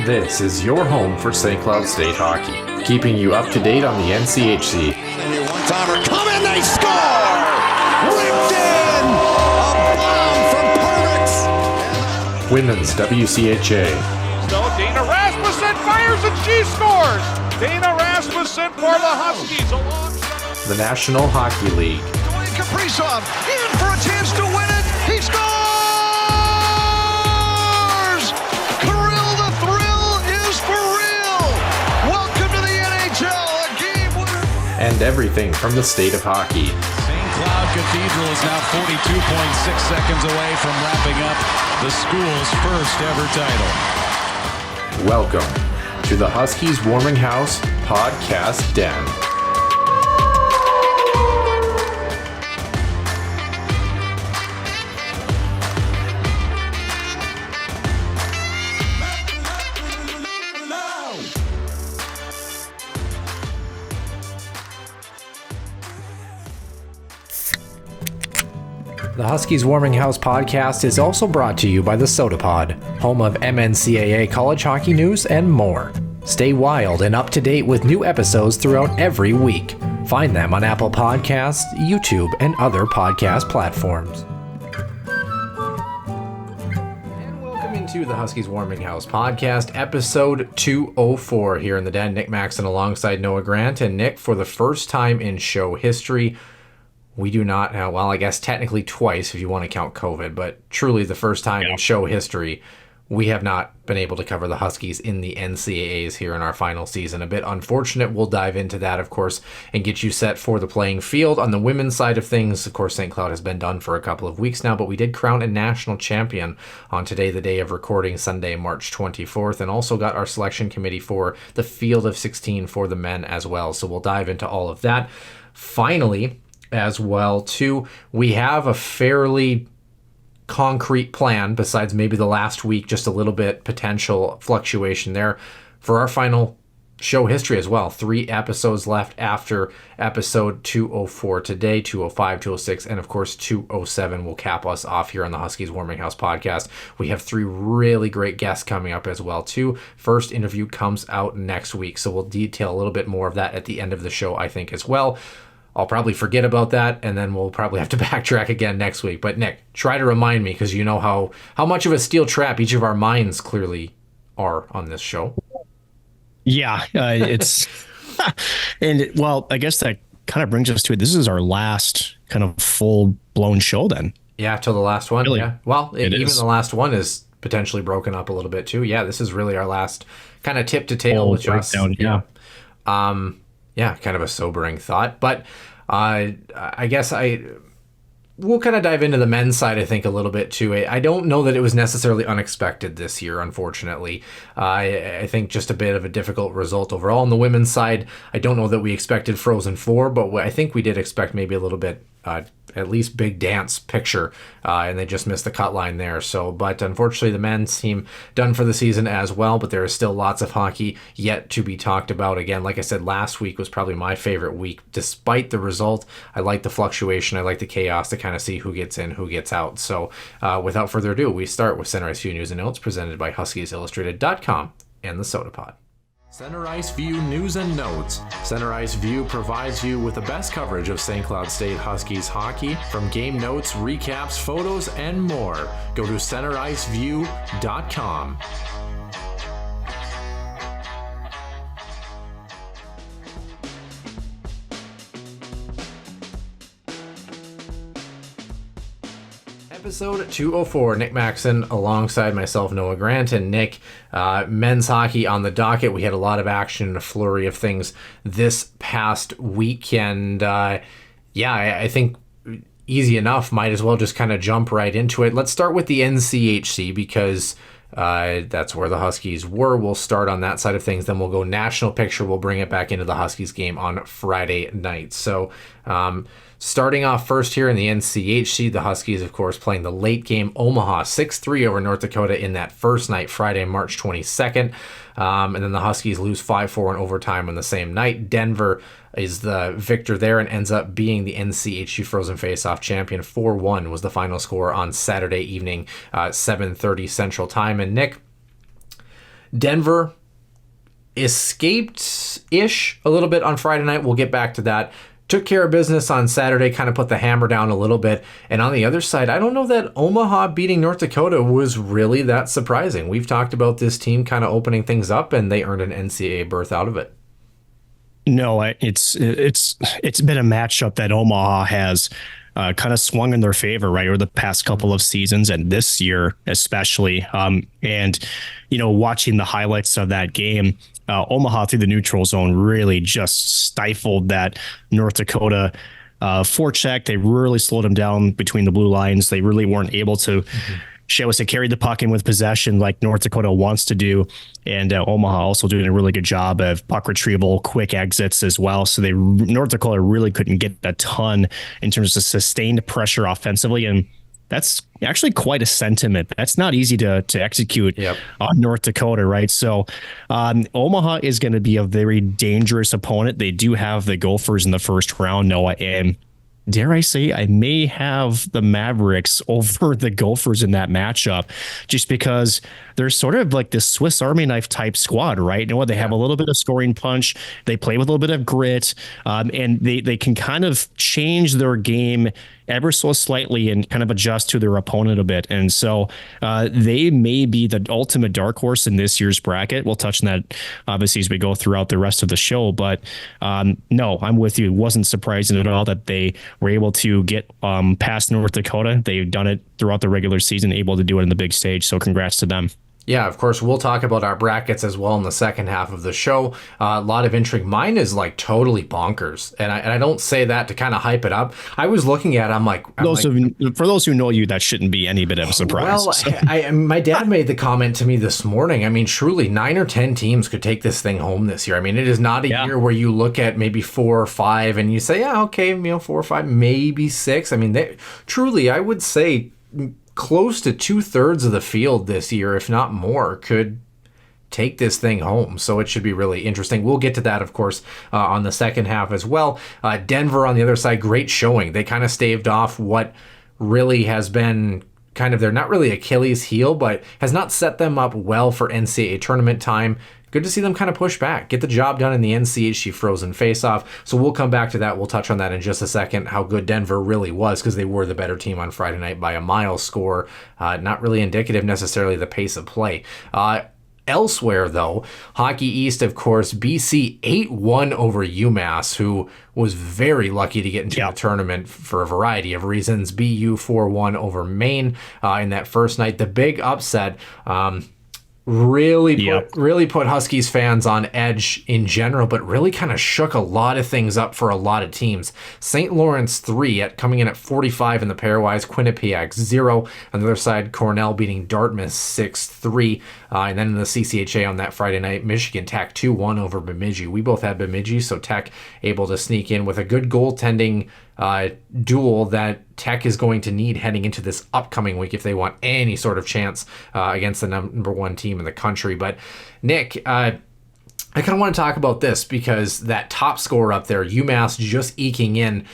This is your home for St. Cloud State hockey, keeping you up to date on the NCHC. One-timer, come in, they score! Ripped in! A bomb from Pervix! Women's WCHA. So Dana Rasmussen fires and she scores! Dana Rasmussen for the Huskies alongside The National Hockey League. Dwayne Kaprizov in for a chance to win it! He scores! Kirill, the thrill is for real! Welcome to the NHL, a game winner! And everything from the state of hockey. St. Cloud Cathedral is now 42.6 seconds away from wrapping up the school's first ever title. Welcome to the Huskies Warming House Podcast Den. The Huskies Warming House podcast is also brought to you by the Soda Pod, home of NCAA college hockey news and more. Stay wild and up to date with new episodes throughout every week. Find them on Apple Podcasts, YouTube, and other podcast platforms. And welcome into the Huskies Warming House podcast, episode 204 here in the den. Nick Maxon alongside Noah Grant. And Nick, for the first time in show history, we do not, well, I guess technically twice if you want to count COVID, but truly the first time in show history, we have not been able to cover the Huskies in the NCAAs here in our final season. A bit unfortunate. We'll dive into that, of course, and get you set for the playing field. On the women's side of things, of course, St. Cloud has been done for a couple of weeks now, but we did crown a national champion on today, the day of recording, Sunday, March 24th, and also got our selection committee for the field of 16 for the men as well. So we'll dive into all of that. Finally, as well, too, we have a fairly concrete plan, besides maybe the last week, just a little bit potential fluctuation there, for our final show history as well. 3 episodes left after episode 204 today, 205, 206, and of course 207 will cap us off here on the Huskies Warming House podcast. We have 3 really great guests coming up as well, too. First interview comes out next week, so we'll detail a little bit more of that at the end of the show, I think, as well. I'll probably forget about that, and then we'll probably have to backtrack again next week. But Nick, try to remind me, because you know how much of a steel trap each of our minds clearly are on this show. Yeah, it's and well, I guess that kind of brings us to it. This is our last kind of full blown show then. Yeah, till the last one. Really? Yeah. Well, even is. the last one is potentially broken up a little bit too. Yeah, this is really our last kind of tip to tail with us. Yeah. Yeah, kind of a sobering thought, but I guess we'll kind of dive into the men's side, I think, a little bit too. I don't know that it was necessarily unexpected this year, unfortunately. I think just a bit of a difficult result overall. On the women's side, I don't know that we expected Frozen 4, but I think we did expect maybe a little bit, at least big dance picture, and they just missed the cut line there. So, but unfortunately, the men's team done for the season as well, but there is still lots of hockey yet to be talked about. Again, like I said, last week was probably my favorite week, despite the result. I like the fluctuation. I like the chaos to kind of see who gets in, who gets out. So, without further ado, we start with Center Ice View News and Notes presented by HuskiesIllustrated.com and the Soda Pod. Center Ice View News and Notes. Center Ice View provides you with the best coverage of St. Cloud State Huskies hockey, from game notes, recaps, photos, and more. Go to CenterIceView.com. Episode 204, Nick Maxon alongside myself, Noah Grant, and Nick. Men's hockey on the docket. We had a lot of action and a flurry of things this past weekend. I think easy enough. Might as well just kind of jump right into it. Let's start with the NCHC because that's where the Huskies were. We'll start on that side of things. Then we'll go national picture. We'll bring it back into the Huskies game on Friday night. So starting off first here in the NCHC, the Huskies, of course, playing the late game Omaha 6-3 over North Dakota in that first night, Friday, March 22nd. And then the Huskies lose 5-4 in overtime on the same night. Denver is the victor there and ends up being the NCHC Frozen Faceoff champion. 4-1 was the final score on Saturday evening, 7:30 Central Time. And Nick, Denver escaped-ish a little bit on Friday night. We'll get back to that. Took care of business on Saturday, kind of put the hammer down a little bit. And on the other side, I don't know that Omaha beating North Dakota was really that surprising. We've talked about this team kind of opening things up, and they earned an NCAA berth out of it. No, it's been a matchup that Omaha has kind of swung in their favor, right, over the past couple of seasons, and this year especially. And watching the highlights of that game, Omaha through the neutral zone really just stifled that North Dakota forecheck. They really slowed them down between the blue lines. They really weren't able to. Shall say, carry the puck in with possession like North Dakota wants to do. And Omaha also doing a really good job of puck retrieval, quick exits as well. So North Dakota really couldn't get a ton in terms of sustained pressure offensively. And that's actually quite a sentiment. That's not easy to execute on North Dakota, right? So Omaha is going to be a very dangerous opponent. They do have the Gophers in the first round, Noah, and dare I say, I may have the Mavericks over the Gophers in that matchup, just because they're sort of like this Swiss Army knife type squad, right? They have a little bit of scoring punch. They play with a little bit of grit, and they can kind of change their game ever so slightly and kind of adjust to their opponent a bit. And so they may be the ultimate dark horse in this year's bracket. We'll touch on that obviously as we go throughout the rest of the show. But no, I'm with you. It wasn't surprising at all that they were able to get past North Dakota. They've done it throughout the regular season, able to do it in the big stage. So congrats to them. Yeah, of course, we'll talk about our brackets as well in the second half of the show. A lot of intrigue. Mine is like totally bonkers, and I don't say that to kind of hype it up. I was looking at it, for those who know you, that shouldn't be any bit of a surprise. Well, my dad made the comment to me this morning. I mean, truly, 9 or 10 teams could take this thing home this year. I mean, it is not a year where you look at maybe 4 or 5 and you say, yeah, okay, 4 or 5, maybe 6. I mean, truly, I would say close to 2/3 of the field this year, if not more, could take this thing home. So it should be really interesting. We'll get to that, of course, on the second half as well. Denver on the other side, great showing. They kind of staved off what really has been kind of their, not really Achilles heel, but has not set them up well for NCAA tournament time. Good to see them kind of push back, get the job done in the NCHC Frozen Faceoff. So we'll come back to that. We'll touch on that in just a second, how good Denver really was, because they were the better team on Friday night by a mile score. Not really indicative necessarily of the pace of play. Elsewhere, though, Hockey East, of course, BC 8-1 over UMass, who was very lucky to get into the tournament for a variety of reasons. BU 4-1 over Maine in that first night. The big upset really put Huskies fans on edge in general, but really kind of shook a lot of things up for a lot of teams. St. Lawrence 3 coming in at 45 in the pairwise, Quinnipiac 0. On the other side, Cornell beating Dartmouth 6-3. And then in the CCHA on that Friday night, Michigan Tech 2-1 over Bemidji. We both had Bemidji, so Tech able to sneak in with a good goaltending duel that Tech is going to need heading into this upcoming week if they want any sort of chance against the number 1 team in the country. But Nick, I kind of want to talk about this because that top score up there, UMass just eking in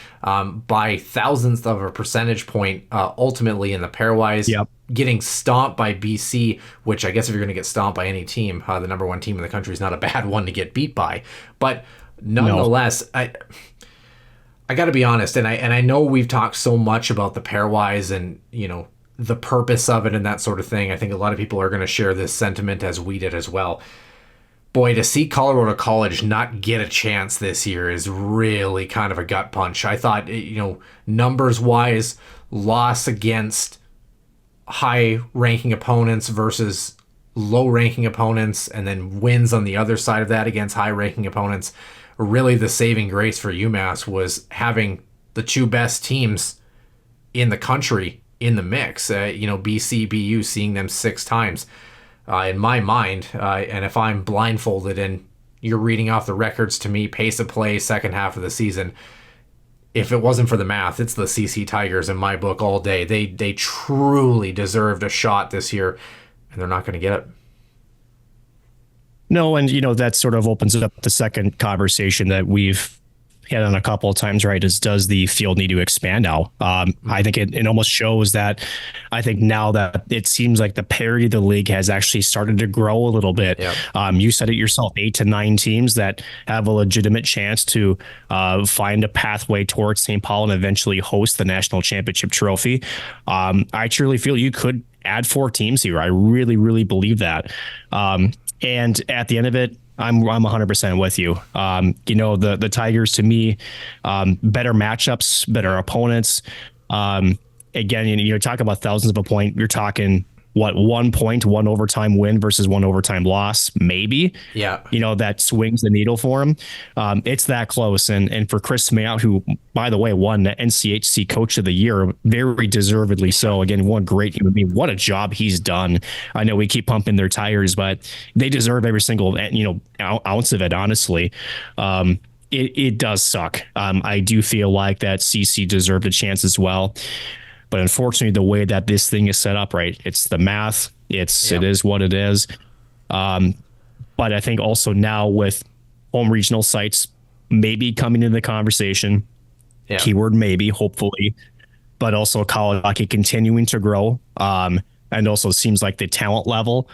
by thousandth of a percentage point ultimately in the pairwise, getting stomped by BC, which I guess if you're going to get stomped by any team, the number 1 team in the country is not a bad one to get beat by. But nonetheless, I got to be honest, and I know we've talked so much about the pairwise and, the purpose of it and that sort of thing. I think a lot of people are going to share this sentiment as we did as well. Boy, to see Colorado College not get a chance this year is really kind of a gut punch. I thought, numbers-wise, loss against high-ranking opponents versus low-ranking opponents, and then wins on the other side of that against high-ranking opponents. Really the saving grace for UMass was having the 2 best teams in the country in the mix. BC, BU, seeing them 6 times. In my mind, and if I'm blindfolded and you're reading off the records to me, pace of play, second half of the season, if it wasn't for the math, it's the CC Tigers in my book all day. They truly deserved a shot this year, and they're not going to get it. No, and that sort of opens up the second conversation that we've hit on a couple of times, right, is does the field need to expand now? I think it almost shows that I think now that it seems like the parity of the league has actually started to grow a little bit. Yep. You said it yourself, 8 to 9 teams that have a legitimate chance to find a pathway towards St. Paul and eventually host the national championship trophy. I truly feel you could add 4 teams here. I really, really believe that. And at the end of it, I'm 100% with you. The Tigers, to me, better matchups, better opponents. Again, you're talking about thousands of a point. You're talking, 1 point, 1 overtime win versus 1 overtime loss, maybe. Yeah. That swings the needle for him. It's that close. And for Chris Mayotte, who, by the way, won the NCHC Coach of the Year, very deservedly so. Again, one great human being. What a job he's done. I know we keep pumping their tires, but they deserve every single, ounce of it, honestly. It does suck. I do feel like that CC deserved a chance as well. But unfortunately, the way that this thing is set up, right, it's the math. It is what it is. But I think also now with home regional sites maybe coming into the conversation, keyword maybe, hopefully, but also college hockey continuing to grow. And also seems like the talent level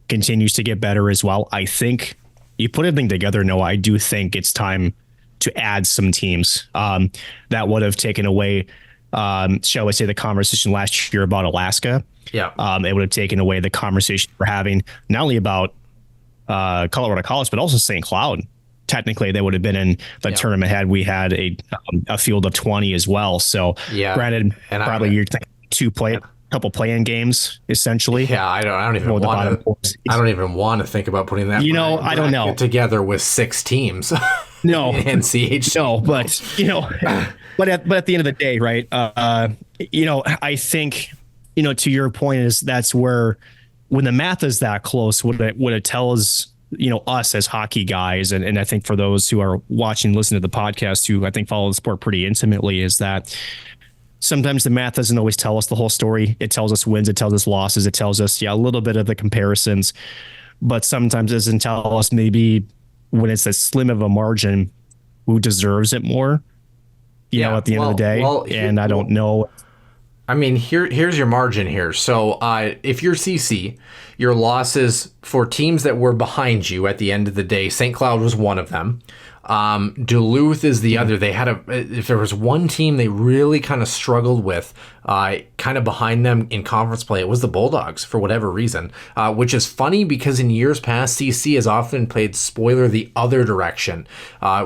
continues to get better as well. I think you put everything together, Noah, I do think it's time to add some teams that would have taken away, shall I say, the conversation last year about Alaska. Yeah. It would have taken away the conversation we're having not only about Colorado College, but also St. Cloud. Technically, they would have been in the tournament had we had a field of 20 as well. So, granted, and probably you're thinking couple play-in games essentially. Yeah, I don't even want to think about putting that. I don't know, together with 6 teams. No, NCHC. No, but but at the end of the day, right? I think to your point is that's where when the math is that close, what it tells us as hockey guys, and I think for those who are watching, listening to the podcast, who I think follow the sport pretty intimately, is that sometimes the math doesn't always tell us the whole story. It tells us wins, it tells us losses, it tells us a little bit of the comparisons, but sometimes it doesn't tell us maybe when it's a slim of a margin who deserves it more. At the end of the day, I don't know. I mean, here's your margin here. So if you're CC, your losses for teams that were behind you at the end of the day, St. Cloud was one of them. Duluth is the other. They had if there was one team they really kind of struggled with, kind of behind them in conference play, it was the Bulldogs for whatever reason, which is funny because in years past, CC has often played spoiler the other direction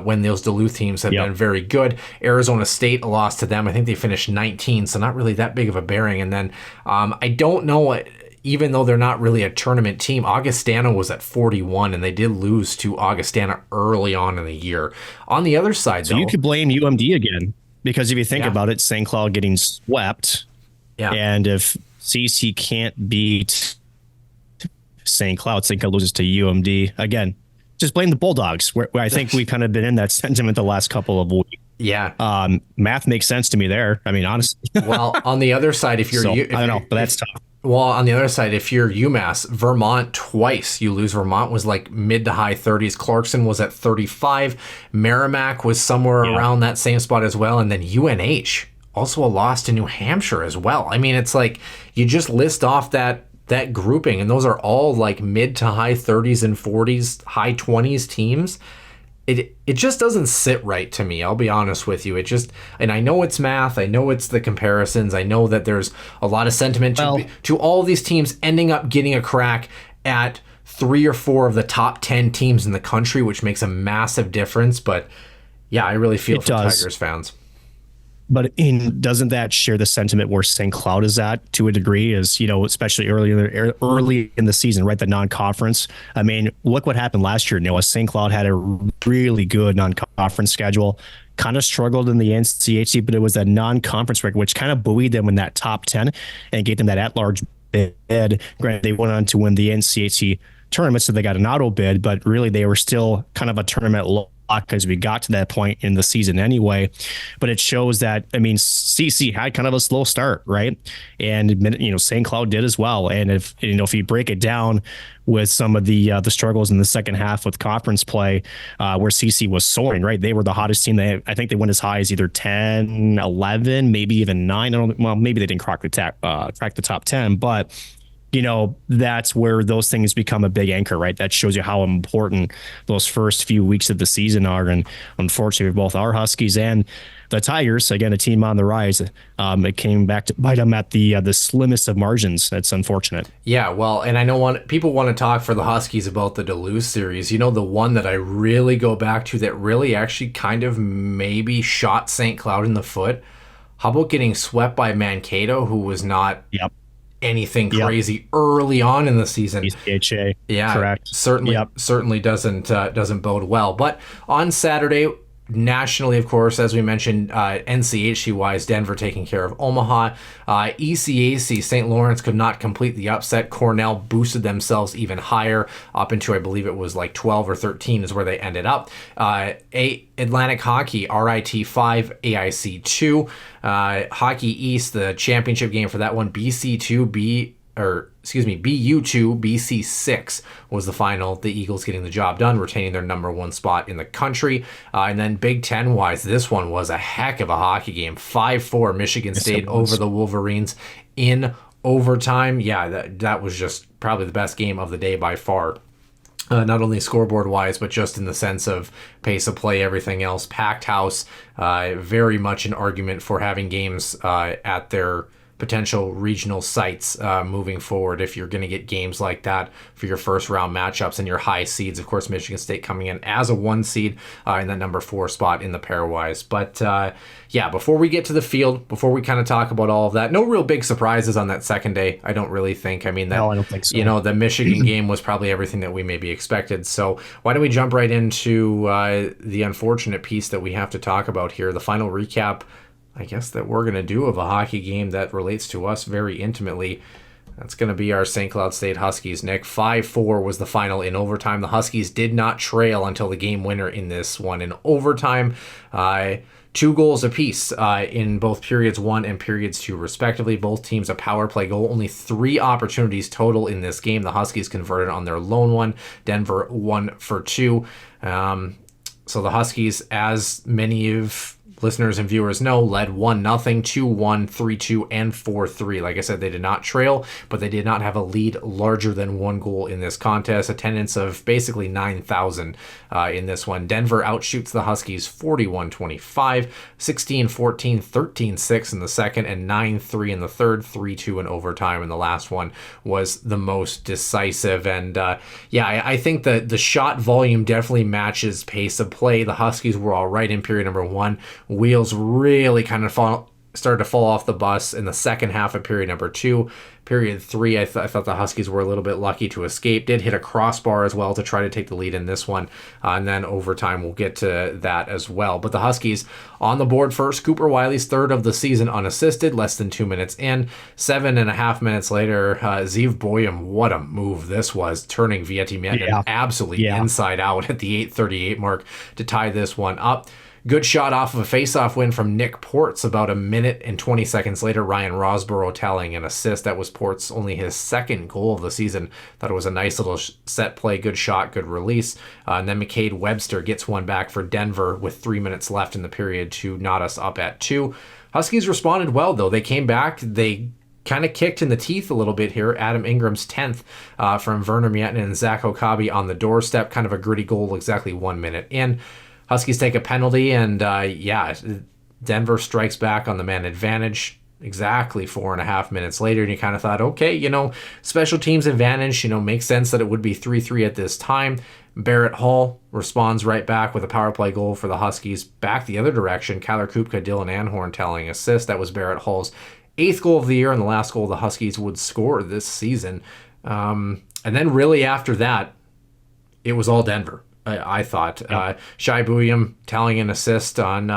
when those Duluth teams have been very good. Arizona State lost to them. I think they finished 19, so not really that big of a bearing. And then I don't know, even though they're not really a tournament team, Augustana was at 41, and they did lose to Augustana early on in the year. On the other side, so you could blame UMD again, because if you think about it, St. Cloud getting swept, and if CC can't beat St. Cloud loses to UMD again, just blame the Bulldogs. Where I think we've kind of been in that sentiment the last couple of weeks. Yeah. Math makes sense to me there. I mean, honestly. Well, on the other side, I don't know, but that's tough. Well, on the other side, if you're UMass, Vermont twice you lose. Vermont was like mid to high 30s. Clarkson was at 35. Merrimack was somewhere around that same spot as well. And then UNH, also a loss to New Hampshire as well. I mean, it's like you just list off that grouping, and those are all like mid to high 30s and 40s, high 20s teams. It just doesn't sit right to me. I'll be honest with you. And I know it's math. I know it's the comparisons. I know that there's a lot of sentiment to all these teams ending up getting a crack at 3 or 4 of the top 10 teams in the country, which makes a massive difference. But yeah, I really feel for Tigers fans. But doesn't that share the sentiment where St. Cloud is at to a degree, is, especially early in the season, right? The non-conference. I mean, look what happened last year. St. Cloud had a really good non-conference schedule, kind of struggled in the NCHC, but it was that non-conference record, which kind of buoyed them in that top 10 and gave them that at-large bid. Granted, they went on to win the NCHC tournament, so they got an auto bid, but really they were still kind of a tournament lock because we got to that point in the season anyway. But it shows that, I mean, CC had kind of a slow start, right? And, St. Cloud did as well. And if you break it down with some of the struggles in the second half with conference play, where CC was soaring, right? They were the hottest team. I think they went as high as either 10, 11, maybe even 9. Maybe they didn't crack the top 10, but that's where those things become a big anchor, right? That shows you how important those first few weeks of the season are. And unfortunately, both our Huskies and the Tigers, again, a team on the rise, it came back to bite them at the slimmest of margins. That's unfortunate. Yeah, well, and I know people want to talk for the Huskies about the Duluth series. The one that I really go back to that really actually kind of maybe shot St. Cloud in the foot. How about getting swept by Mankato, who was not anything crazy early on in the season? WCHA, yeah, correct. Certainly doesn't bode well. But on Saturday, nationally, of course, as we mentioned, NCHC-wise, Denver taking care of Omaha. ECAC, St. Lawrence could not complete the upset. Cornell boosted themselves even higher, up into, I believe it was like 12 or 13 is where they ended up. Atlantic Hockey, RIT 5, AIC 2. Hockey East, the championship game for that one, BU2, BC 6 was the final. The Eagles getting the job done, retaining their number 1 spot in the country. And then Big Ten wise, this one was a heck of a hockey game. 5-4 Michigan State over the Wolverines in overtime. Yeah, that was just probably the best game of the day by far. Not only scoreboard wise, but just in the sense of pace of play, everything else. Packed house, very much an argument for having games at their potential regional sites moving forward if you're going to get games like that for your first round matchups and your high seeds. Of course, Michigan State coming in as a 1 seed in that number 4 spot in the pairwise. But before we get to the field, before we kind of talk about all of that, no real big surprises on that second day, I don't really think. I mean, no, I don't think so. The Michigan game was probably everything that we maybe expected. So why don't we jump right into the unfortunate piece that we have to talk about here, the final recap, I guess, that we're going to do of a hockey game that relates to us very intimately. That's going to be our St. Cloud State Huskies, Nick. 5-4 was the final in overtime. The Huskies did not trail until the game winner in this one in overtime. 2 goals apiece in both periods 1 and periods 2, respectively. Both teams a power play goal. Only 3 opportunities total in this game. The Huskies converted on their lone one. Denver 1 for 2. So the Huskies, as many of listeners and viewers know, led 1-0, 2-1, 3-2, and 4-3. Like I said, they did not trail, but they did not have a lead larger than 1 goal in this contest. Attendance of basically 9,000 in this one. Denver outshoots the Huskies 41-25, 16-14, 13-6 in the second, and 9-3 in the third, 3-2 in overtime. And the last one was the most decisive. And I think that the shot volume definitely matches pace of play. The Huskies were all right in period number 1. Wheels really kind of started to fall off the bus in the second half of period number 2. Period 3, I thought the Huskies were a little bit lucky to escape. Did hit a crossbar as well to try to take the lead in this one. And then overtime, we'll get to that as well. But the Huskies on the board first. Cooper Wiley's third of the season unassisted, less than 2 minutes in. 7.5 minutes later, Zeev Boyum, what a move this was, turning Vieti-Mietinen absolutely inside out at the 8:38 mark to tie this one up. Good shot off of a face-off win from Nick Ports. About 1 minute and 20 seconds later, Ryan Rosborough tallying an assist. That was Ports' only his 2nd goal of the season. Thought it was a nice little set play, good shot, good release. And then McCade Webster gets one back for Denver with 3 minutes left in the period to knot us up at 2. Huskies responded well, though. They came back. They kind of kicked in the teeth a little bit here. Adam Ingram's 10th from Werner Mietinen and Zach Okabe on the doorstep. Kind of a gritty goal, exactly 1 minute in. Huskies take a penalty, and Denver strikes back on the man advantage exactly 4.5 minutes later, and you kind of thought, okay, special teams advantage, makes sense that it would be 3-3 at this time. Barrett Hall responds right back with a power play goal for the Huskies. Back the other direction, Kyler Kupka, Dylan Anhorn tallying assist. That was Barrett Hall's 8th goal of the year and the last goal the Huskies would score this season. And then really after that, it was all Denver. I thought. Shai Buyam tallying an assist on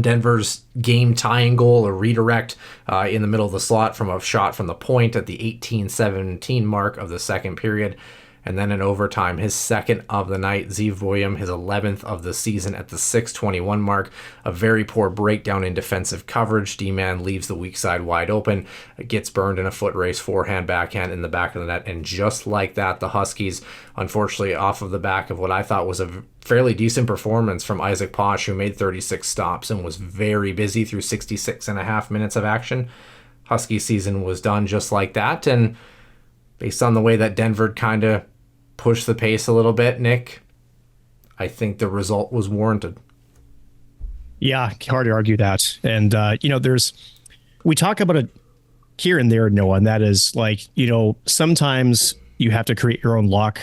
Denver's game-tying goal, a redirect in the middle of the slot from a shot from the point at the 18-17 mark of the second period. And then in overtime, his second of the night, Zeev William, his 11th of the season at the 6:21 mark. A very poor breakdown in defensive coverage. D-man leaves the weak side wide open, gets burned in a foot race, forehand, backhand in the back of the net. And just like that, the Huskies, unfortunately, off of the back of what I thought was a fairly decent performance from Isaac Posh, who made 36 stops and was very busy through 66 and a half minutes of action. Husky season was done just like that. And based on the way that Denver kind of pushed the pace a little bit, Nick, I think the result was warranted. Yeah, hard to argue that. And, we talk about it here and there, Noah, and that is like, sometimes you have to create your own luck.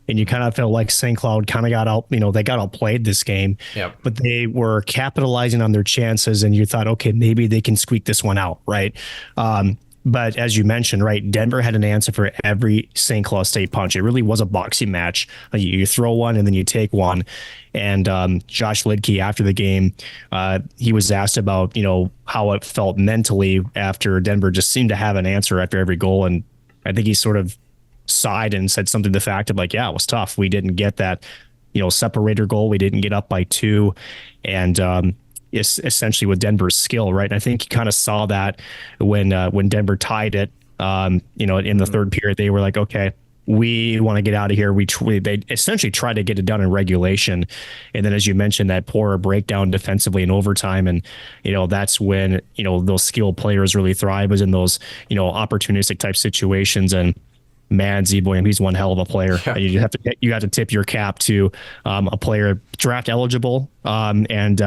And you kind of felt like St. Cloud kind of got out, they got outplayed this game, but they were capitalizing on their chances. And you thought, okay, maybe they can squeak this one out, right? But as you mentioned, right, Denver had an answer for every St. Cloud State punch. It really was a boxing match. You throw one and then you take one. And Josh Lidke, after the game, he was asked about, how it felt mentally after Denver just seemed to have an answer after every goal. And I think he sort of sighed and said something to the fact of like, yeah, it was tough. We didn't get that, separator goal. We didn't get up by 2. And it's essentially with Denver's skill, right? And I think you kind of saw that when Denver tied it, in the third period, they were like, okay, we want to get out of here. They essentially tried to get it done in regulation. And then, as you mentioned, that poor breakdown defensively in overtime. And, that's when, those skilled players really thrive, is in those, opportunistic type situations. And man, Zeev William, he's one hell of a player. Yeah. You have to tip your cap to a player draft eligible, and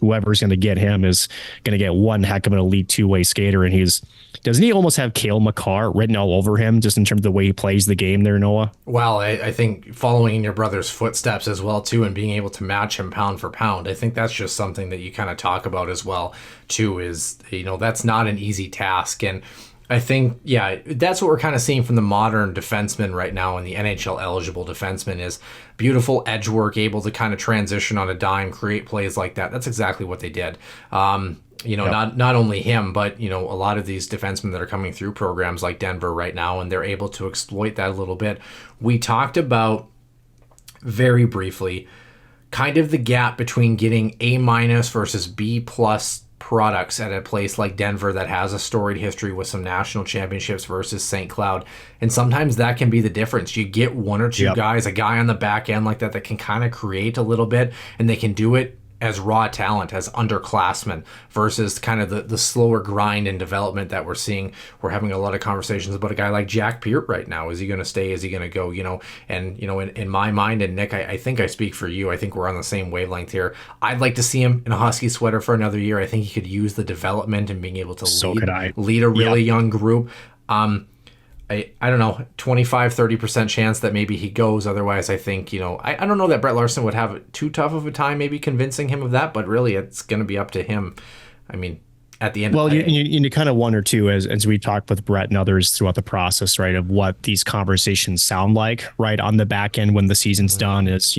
whoever's going to get him is going to get one heck of an elite two-way skater. And doesn't he almost have Cale Makar written all over him, just in terms of the way he plays the game there, Noah? Well, I think following in your brother's footsteps as well too, and being able to match him pound for pound, I think that's just something that you kind of talk about as well too. Is that's not an easy task. And I think, that's what we're kind of seeing from the modern defenseman right now, and the NHL eligible defenseman is beautiful edge work, able to kind of transition on a dime, create plays like that. That's exactly what they did. Not only him, but, a lot of these defensemen that are coming through programs like Denver right now, and they're able to exploit that a little bit. We talked about very briefly kind of the gap between getting A- versus B+ products at a place like Denver that has a storied history with some national championships versus St. Cloud. And sometimes that can be the difference. You get one or two guys, a guy on the back end like that can kind of create a little bit, and they can do it as raw talent, as underclassmen, versus kind of the slower grind and development that we're seeing. We're having a lot of conversations about a guy like Jack Peart right now. Is he going to stay? Is he going to go? And in my mind, and Nick, I think I speak for you. I think we're on the same wavelength here. I'd like to see him in a Husky sweater for another year. I think he could use the development and being able to lead a really young group. I don't know, 25-30% chance that maybe he goes. Otherwise, I think, I don't know that Brett Larson would have too tough of a time maybe convincing him of that, but really it's going to be up to him. I mean, at the end of the day. You kind of wonder too, as we talked with Brett and others throughout the process, right, of what these conversations sound like, right, on the back end when the season's done, is,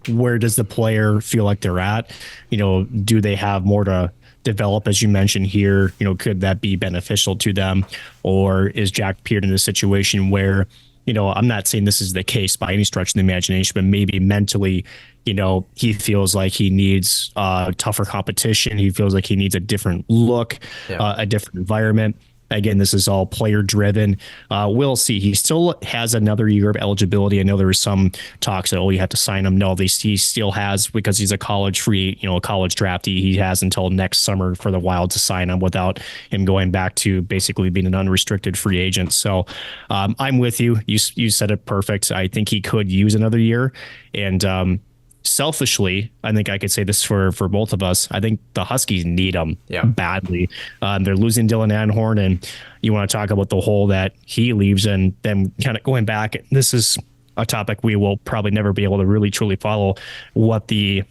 where does the player feel like they're at? Do they have more to develop, as you mentioned here? Could that be beneficial to them? Or is Jack Peart in a situation where, I'm not saying this is the case by any stretch of the imagination, but maybe mentally, he feels like he needs tougher competition. He feels like he needs a different look, a different environment. Again, this is all player driven. We'll see. He still has another year of eligibility. I know there was some talks that, you have to sign him. No, he still has, because he's a college college draftee. He has until next summer for the Wild to sign him without him going back to basically being an unrestricted free agent. So I'm with you. You said it perfect. I think he could use another year. And selfishly, I think I could say this for both of us. I think the Huskies need him badly. They're losing Dylan Anhorn, and you want to talk about the hole that he leaves, and then kind of going back. This is a topic we will probably never be able to really truly follow, what the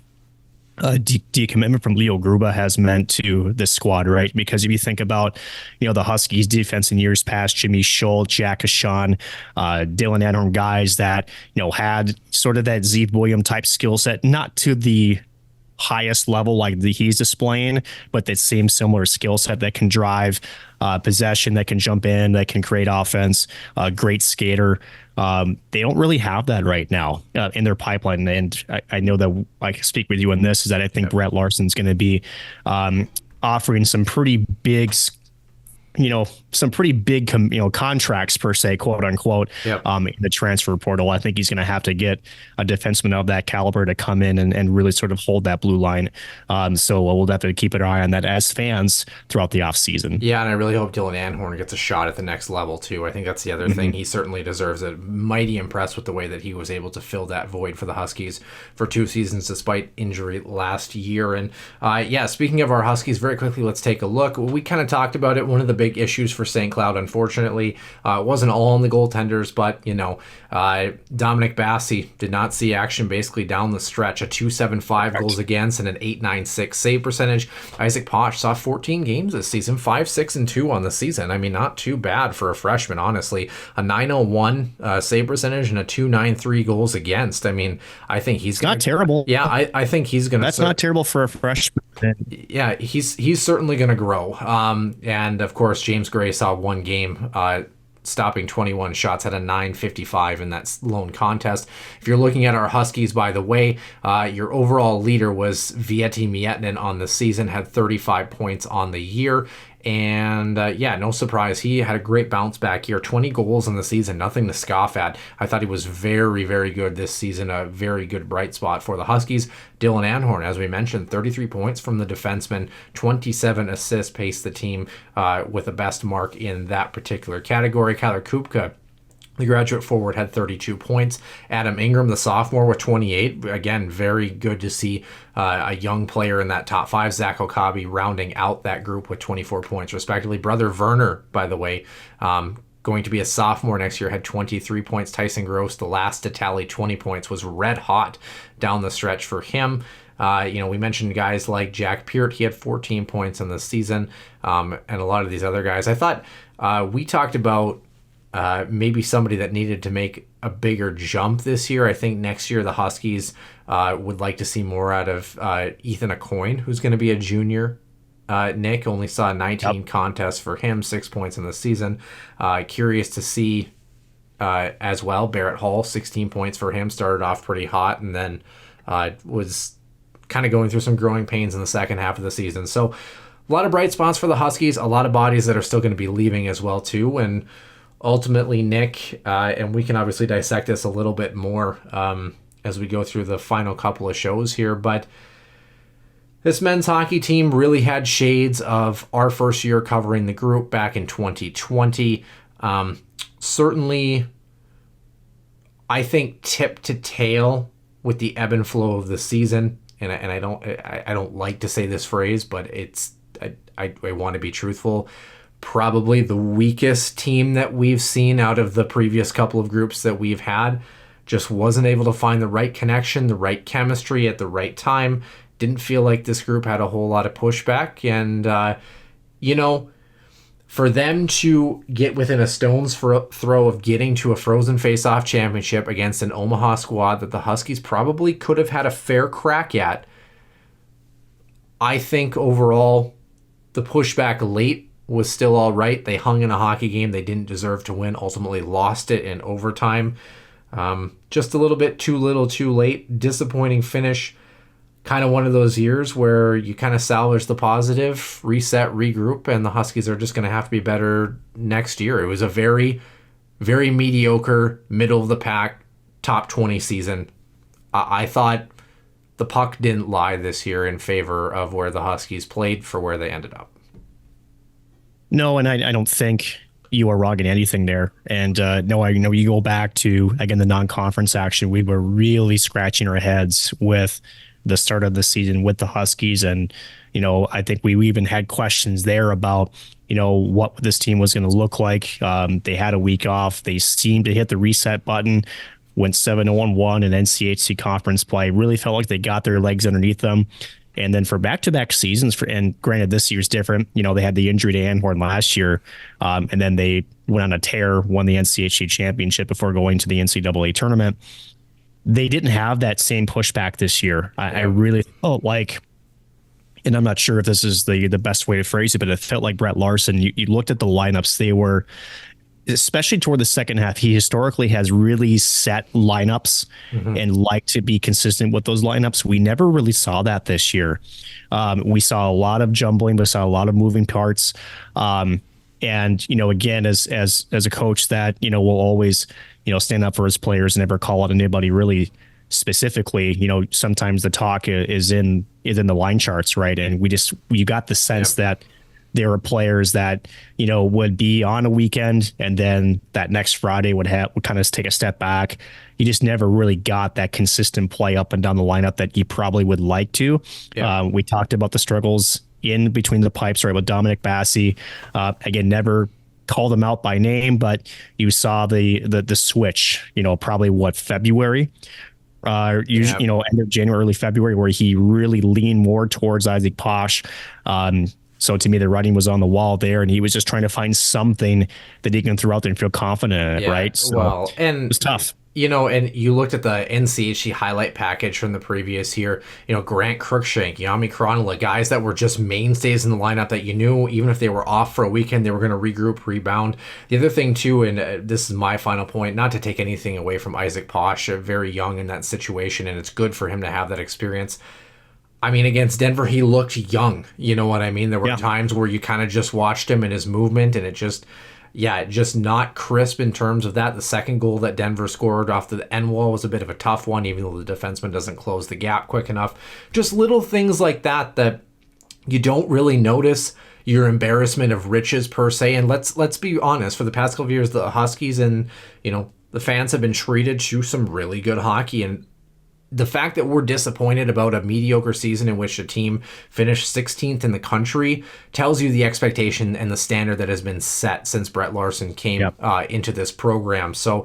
decommitment from Leo Gruba has meant to this squad, right? Because if you think about, the Huskies defense in years past, Jimmy Scholl, Jack Ashawn, Dylan Anhorn, guys that, had sort of that Zeev William type skill set, not to the highest level like he's displaying, but that same similar skill set that can drive possession, that can jump in, that can create offense, great skater. They don't really have that right now in their pipeline. And I know that I can speak with you on this, is that I think Brett Larson's going to be offering some pretty big some pretty big, contracts per se, quote unquote, in the transfer portal. I think he's going to have to get a defenseman of that caliber to come in and really sort of hold that blue line. So we'll definitely keep an eye on that as fans throughout the offseason. Yeah, and I really hope Dylan Anhorn gets a shot at the next level too. I think that's the other thing. He certainly deserves it. Mighty impressed with the way that he was able to fill that void for the Huskies for 2 seasons despite injury last year. And speaking of our Huskies, very quickly, let's take a look. We kind of talked about it. One of the big issues for St. Cloud, unfortunately, wasn't all on the goaltenders, but Dominic Bassi did not see action basically down the stretch. A 2.75 goals against and an 8.96 save percentage. Isaac Posh saw 14 games this season, 5-6-2 on the season. I mean, not too bad for a freshman, honestly. A 9.01 save percentage and a 2.93 goals against. I mean, I think he's not terrible. Yeah, I think he's going to. That's not terrible for a freshman. Yeah, he's certainly going to grow. And of course, James Gray saw 1 game, stopping 21 shots, had a 9.55 in that lone contest. If you're looking at our Huskies, by the way, your overall leader was Vieti Miettinen on the season, had 35 points on the year. And no surprise, he had a great bounce back year. 20 goals in the season, nothing to scoff at. I thought he was very, very good this season, a very good bright spot for the Huskies. Dylan Anhorn, as we mentioned, 33 points from the defenseman, 27 assists, paced the team with a best mark in that particular category. Kyler Kupka, the graduate forward, had 32 points. Adam Ingram, the sophomore, with 28. Again, very good to see a young player in that top 5. Zach Okabe rounding out that group with 24 points, respectively. Brother Werner, by the way, going to be a sophomore next year, had 23 points. Tyson Gross, the last to tally 20 points, was red hot down the stretch for him. We mentioned guys like Jack Peart. He had 14 points in the season, and a lot of these other guys. I thought we talked about maybe somebody that needed to make a bigger jump this year. I think next year the Huskies would like to see more out of Ethan Aucoin, who's going to be a junior. Nick only saw 19 contests for him, 6 points in the season. Curious to see as well. Barrett Hall, 16 points for him, started off pretty hot and then was kind of going through some growing pains in the second half of the season. So a lot of bright spots for the Huskies, a lot of bodies that are still going to be leaving as well too. And ultimately, Nick, and we can obviously dissect this a little bit more as we go through the final couple of shows here, but this men's hockey team really had shades of our first year covering the group back in 2020. Certainly, I think tip to tail with the ebb and flow of the season, and I don't like to say this phrase, but I want to be truthful. Probably the weakest team that we've seen out of the previous couple of groups that we've had. Just wasn't able to find the right connection, the right chemistry at the right time. Didn't feel like this group had a whole lot of pushback. And, for them to get within a stone's throw of getting to a Frozen Face-Off championship against an Omaha squad that the Huskies probably could have had a fair crack at, I think overall the pushback late was still all right. They hung in a hockey game they didn't deserve to win, ultimately lost it in overtime. Just a little bit too little too late. Disappointing finish. Kind of one of those years where you kind of salvage the positive, reset, regroup, and the Huskies are just going to have to be better next year. It was a very, very mediocre, middle of the pack, top 20 season. I thought the puck didn't lie this year in favor of where the Huskies played for where they ended up. No, and I don't think you are wrong in anything there. And no, I know you go back to, again, the non-conference action. We were really scratching our heads with the start of the season with the Huskies. And, I think we even had questions there about, what this team was going to look like. They had a week off. They seemed to hit the reset button, went 7-1-1 in NCHC conference play. Really felt like they got their legs underneath them. And then for back-to-back seasons, and granted this year's different, they had the injury to Anhorn last year, and then they went on a tear, won the NCHC championship before going to the NCAA tournament. they didn't have that same pushback this year. I really felt like, and I'm not sure if this is the best way to phrase it, but it felt like Brett Larson, you looked at the lineups, they were, especially toward the second half, he historically has really set lineups and like to be consistent with those lineups. We never really saw that this year. We saw a lot of jumbling, we saw a lot of moving parts. And, again, as a coach that, will always, stand up for his players and never call out anybody really specifically, sometimes the talk is in the line charts, right? And you got the sense that there were players that, would be on a weekend and then that next Friday would kind of take a step back. You just never really got that consistent play up and down the lineup that you probably would like to. Yeah. We talked about the struggles in between the pipes, right, with Dominic Bassi. Again, never called him out by name, but you saw the switch, probably February, end of January, early February, where he really leaned more towards Isaac Posh. So to me, the writing was on the wall there, and he was just trying to find something that he can throw out there and feel confident in it, right? So it was tough. And you looked at the NCHC highlight package from the previous year, Grant Cruikshank, Yami Kronola, guys that were just mainstays in the lineup that you knew, even if they were off for a weekend, they were going to regroup, rebound. The other thing, too, and this is my final point, not to take anything away from Isaac Posh, very young in that situation, and it's good for him to have that experience. I mean, against Denver, he looked young. You know what I mean? There were times where you kind of just watched him and his movement, and it just not crisp in terms of that. The second goal that Denver scored off the end wall was a bit of a tough one, even though the defenseman doesn't close the gap quick enough. Just little things like that you don't really notice your embarrassment of riches per se. And let's be honest, for the past couple of years, the Huskies and, the fans have been treated to some really good hockey. And the fact that we're disappointed about a mediocre season in which a team finished 16th in the country tells you the expectation and the standard that has been set since Brett Larson came into this program. So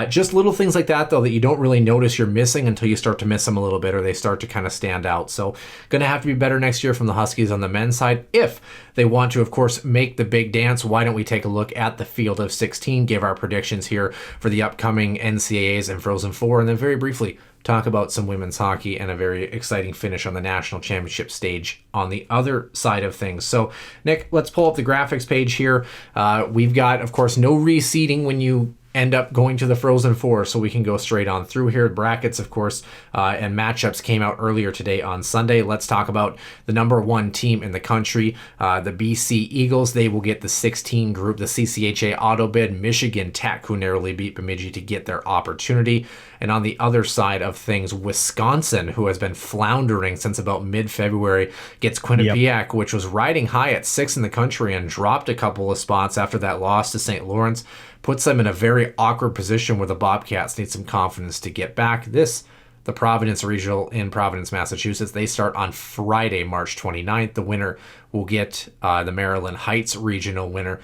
just little things like that, though, that you don't really notice you're missing until you start to miss them a little bit or they start to kind of stand out. So going to have to be better next year from the Huskies on the men's side. If they want to, of course, make the big dance, why don't we take a look at the field of 16, give our predictions here for the upcoming NCAAs and Frozen Four, and then very briefly talk about some women's hockey and a very exciting finish on the national championship stage on the other side of things. So, Nick, let's pull up the graphics page here. We've got, of course, no reseeding when you end up going to the Frozen Four, so we can go straight on through here. Brackets, of course, and matchups came out earlier today on Sunday. Let's talk about the number one team in the country, the BC Eagles. They will get the 16 group, the CCHA auto bid. Michigan Tech, who narrowly beat Bemidji to get their opportunity. And on the other side of things, Wisconsin, who has been floundering since about mid-February, gets Quinnipiac, which was riding high at 6 in the country and dropped a couple of spots after that loss to St. Lawrence. Puts them in a very awkward position where the Bobcats need some confidence to get back. The Providence Regional in Providence, Massachusetts, they start on Friday, March 29th. The winner will get the Maryland Heights Regional winner.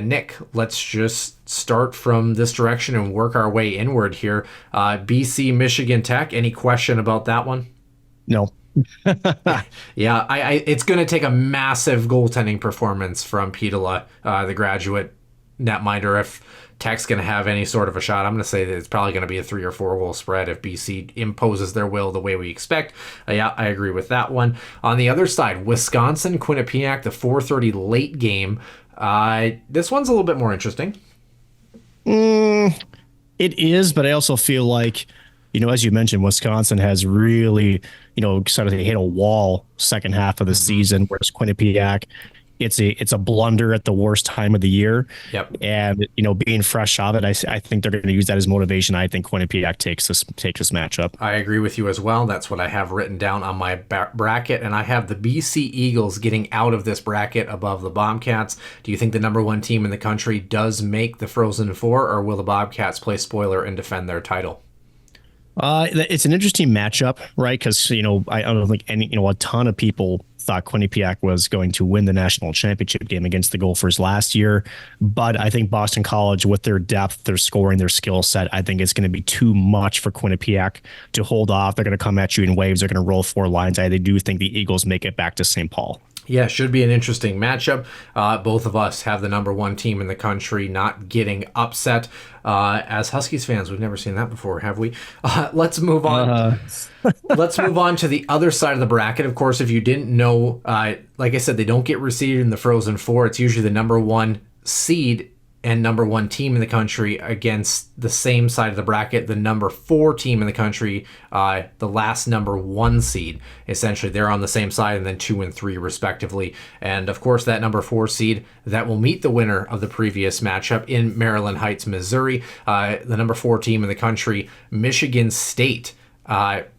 Nick, let's just start from this direction and work our way inward here. BC, Michigan Tech, any question about that one? No. It's going to take a massive goaltending performance from Pitola, the graduate netminder, if Tech's going to have any sort of a shot. I'm going to say that it's probably going to be a 3 or 4 goal spread if BC imposes their will the way we expect. I agree with that one. On the other side, Wisconsin, Quinnipiac, the 4:30 late game. This one's a little bit more interesting. It is, but I also feel like, as you mentioned, Wisconsin has really, sort of hit a wall second half of the season, whereas Quinnipiac, it's a blunder at the worst time of the year. Yep. And, being fresh off it, I think they're going to use that as motivation. I think Quinnipiac takes this matchup. I agree with you as well. That's what I have written down on my bracket. And I have the BC Eagles getting out of this bracket above the Bobcats. Do you think the number one team in the country does make the Frozen Four, or will the Bobcats play spoiler and defend their title? It's an interesting matchup, right? Because, I don't think a ton of people thought Quinnipiac was going to win the national championship game against the Gophers last year. But I think Boston College, with their depth, their scoring, their skill set, I think it's going to be too much for Quinnipiac to hold off. They're going to come at you in waves. They're going to roll 4 lines. I do think the Eagles make it back to St. Paul. Yeah, should be an interesting matchup. Both of us have the number one team in the country not getting upset. As Huskies fans, we've never seen that before, have we? Let's move on. Let's move on to the other side of the bracket. Of course, if you didn't know, like I said, they don't get reseeded in the Frozen Four. It's usually the number one seed and number one team in the country against the same side of the bracket, the number four team in the country, the last number one seed. Essentially, they're on the same side, and then 2 and 3 respectively. And of course, that number four seed that will meet the winner of the previous matchup in Maryland Heights, Missouri, the number four team in the country, Michigan State.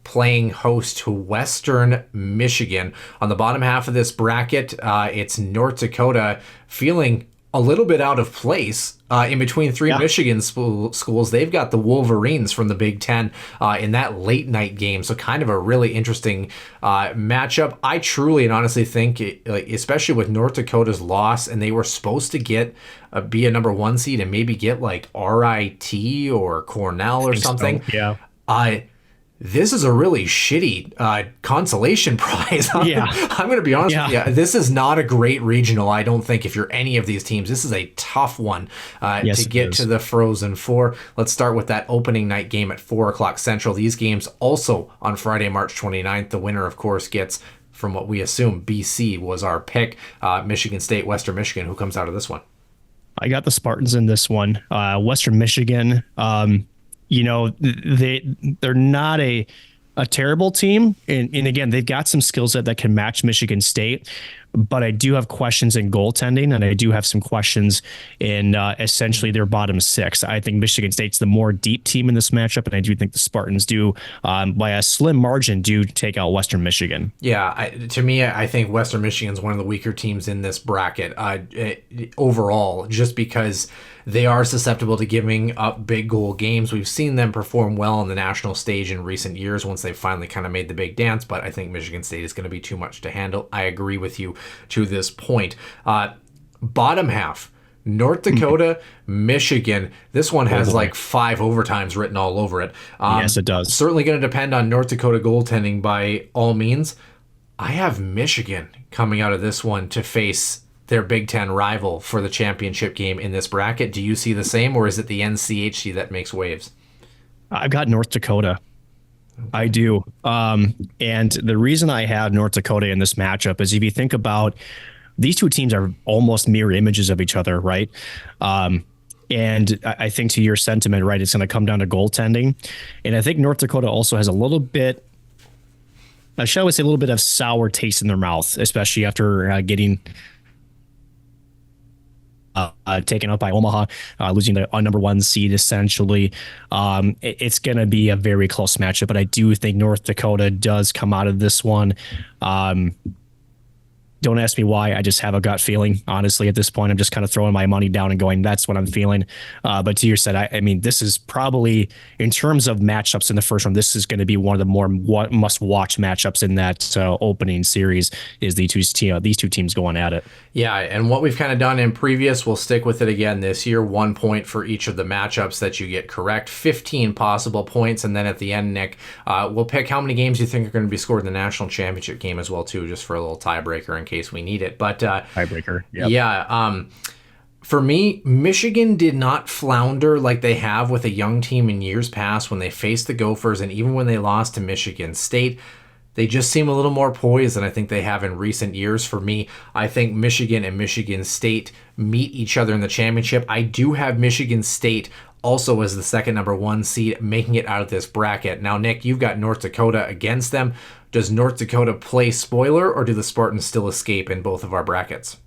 Playing host to Western Michigan. On the bottom half of this bracket, it's North Dakota feeling a little bit out of place in between three Michigan schools. They've got the Wolverines from the Big Ten in that late night game. So kind of a really interesting matchup. I truly and honestly think, especially with North Dakota's loss, and they were supposed to be a number one seed and maybe get like RIT or Cornell or something. So. Yeah. This is a really shitty consolation prize. I'm going to be honest with you. This is not a great regional, I don't think, if you're any of these teams. This is a tough one to get to the Frozen Four. Let's start with that opening night game at 4 o'clock Central. These games also on Friday, March 29th. The winner, of course, gets, from what we assume, BC was our pick. Michigan State, Western Michigan. Who comes out of this one? I got the Spartans in this one. Western Michigan, they're not a terrible team. And again, they've got some skill set that can match Michigan State. But I do have questions in goaltending, and I do have some questions in essentially their bottom six. I think Michigan State's the more deep team in this matchup, and I do think the Spartans do, by a slim margin, do take out Western Michigan. Yeah, to me, I think Western Michigan's one of the weaker teams in this bracket overall, just because they are susceptible to giving up big goal games. We've seen them perform well on the national stage in recent years once they've finally kind of made the big dance, but I think Michigan State is going to be too much to handle. I agree with you to this point. Bottom half, North Dakota, Michigan. This one has like 5 overtimes written all over it. Yes, it does. Certainly going to depend on North Dakota goaltending by all means. I have Michigan coming out of this one to face their Big Ten rival for the championship game in this bracket. Do you see the same, or is it the NCHC that makes waves? I've got North Dakota. Okay. I do. And the reason I have North Dakota in this matchup is if you think about these two teams are almost mirror images of each other, right? And I think to your sentiment, right, it's going to come down to goaltending. And I think North Dakota also has a little bit, shall we say, a little bit of sour taste in their mouth, especially after getting taken up by Omaha, losing the number one seed, essentially. It's going to be a very close matchup, but I do think North Dakota does come out of this one. Don't ask me why. I just have a gut feeling. Honestly, at this point, I'm just kind of throwing my money down and going, that's what I'm feeling. But to your said, I mean, this is probably, in terms of matchups in the first round, this is going to be one of the more must-watch matchups in that opening series, is these two teams going at it. Yeah, and what we've kind of done in previous, we'll stick with it again this year. 1 point for each of the matchups that you get correct. 15 possible points, and then at the end, Nick, we'll pick how many games you think are going to be scored in the national championship game as well, too, just for a little tiebreaker in case we need it. But tiebreaker, yep. Yeah. For me, Michigan did not flounder like they have with a young team in years past when they faced the Gophers, and even when they lost to Michigan State. They just seem a little more poised than I think they have in recent years. For me, I think Michigan and Michigan State meet each other in the championship. I do have Michigan State also as the second number one seed, making it out of this bracket. Now, Nick, you've got North Dakota against them. Does North Dakota play spoiler, or do the Spartans still escape in both of our brackets?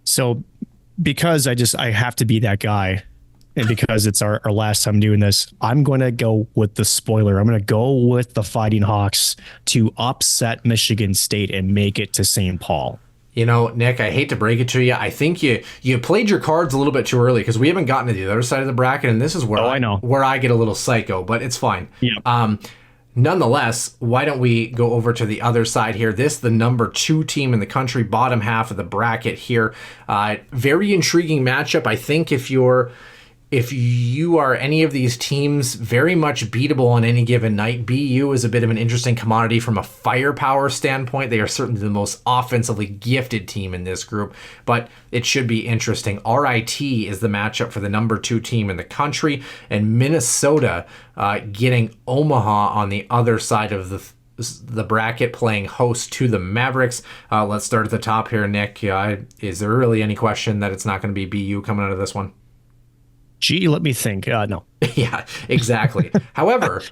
So because I have to be that guy, and because it's our last time doing this, I'm going to go with the spoiler. I'm going to go with the Fighting Hawks to upset Michigan State and make it to St. Paul. You know, Nick, I hate to break it to you. I think you played your cards a little bit too early, because we haven't gotten to the other side of the bracket, and this is where I get a little psycho, but it's fine. Yeah. Nonetheless, why don't we go over to the other side here? The number 2 team in the country, bottom half of the bracket here. Very intriguing matchup. I think if you're if you are any of these teams, very much beatable on any given night. BU is a bit of an interesting commodity from a firepower standpoint. They are certainly the most offensively gifted team in this group, but it should be interesting. RIT is the matchup for the number 2 team in the country, and Minnesota getting Omaha on the other side of the bracket, playing host to the Mavericks. Let's start at the top here, Nick. Is there really any question that it's not going to be BU coming out of this one? Gee, let me think. No. Yeah, exactly. However,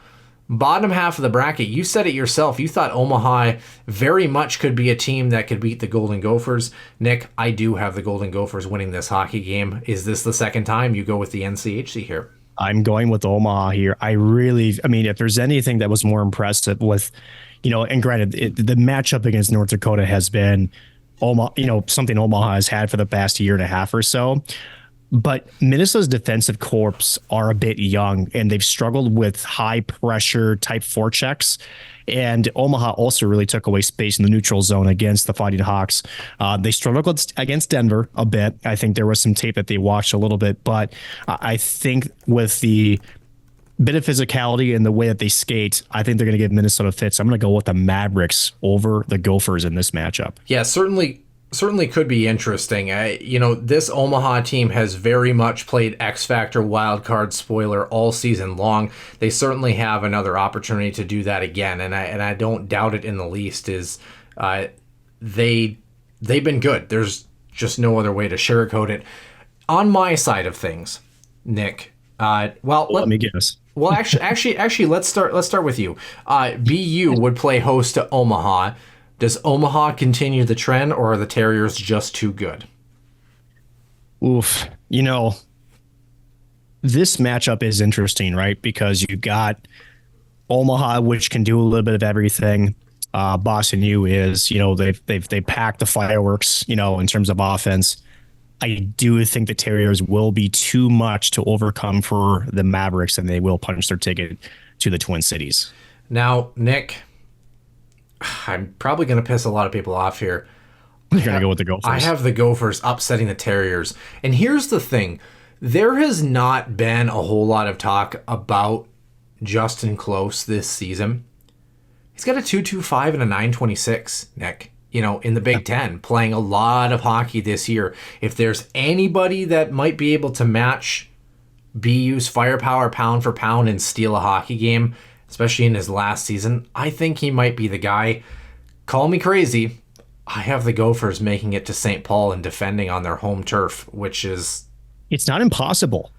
bottom half of the bracket, you said it yourself. You thought Omaha very much could be a team that could beat the Golden Gophers. Nick, I do have the Golden Gophers winning this hockey game. Is this the second time you go with the NCHC here? I'm going with Omaha here. I mean, if there's anything that was more impressive with, and granted, the matchup against North Dakota has been something Omaha has had for the past year and a half or so. But Minnesota's defensive corps are a bit young, and they've struggled with high pressure type forechecks. And Omaha also really took away space in the neutral zone against the Fighting Hawks. They struggled against Denver a bit. I think there was some tape that they watched a little bit, but I think with the bit of physicality and the way that they skate, I think they're going to give Minnesota fits. I'm going to go with the Mavericks over the Gophers in this matchup. Yeah, certainly could be interesting. This Omaha team has very much played X Factor wild card spoiler all season long. They certainly have another opportunity to do that again, and I don't doubt it in the least. They've been good. There's just no other way to sugarcoat it. On my side of things, Nick. Let me guess. Well, actually, let's start with you. BU would play host to Omaha. Does Omaha continue the trend, or are the Terriers just too good? Oof. This matchup is interesting, right? Because you got Omaha, which can do a little bit of everything. Boston U is, they packed the fireworks, in terms of offense. I do think the Terriers will be too much to overcome for the Mavericks, and they will punch their ticket to the Twin Cities. Now, Nick, I'm probably going to piss a lot of people off here. You're going to go with the Gophers. I have the Gophers upsetting the Terriers. And here's the thing. There has not been a whole lot of talk about Justin Close this season. He's got a 2.25 and a 9.26, Nick. In the Big Ten, playing a lot of hockey this year. If there's anybody that might be able to match BU's firepower pound for pound and steal a hockey game, especially in his last season, I think he might be the guy. Call me crazy. I have the Gophers making it to St. Paul and defending on their home turf, which is... It's not impossible.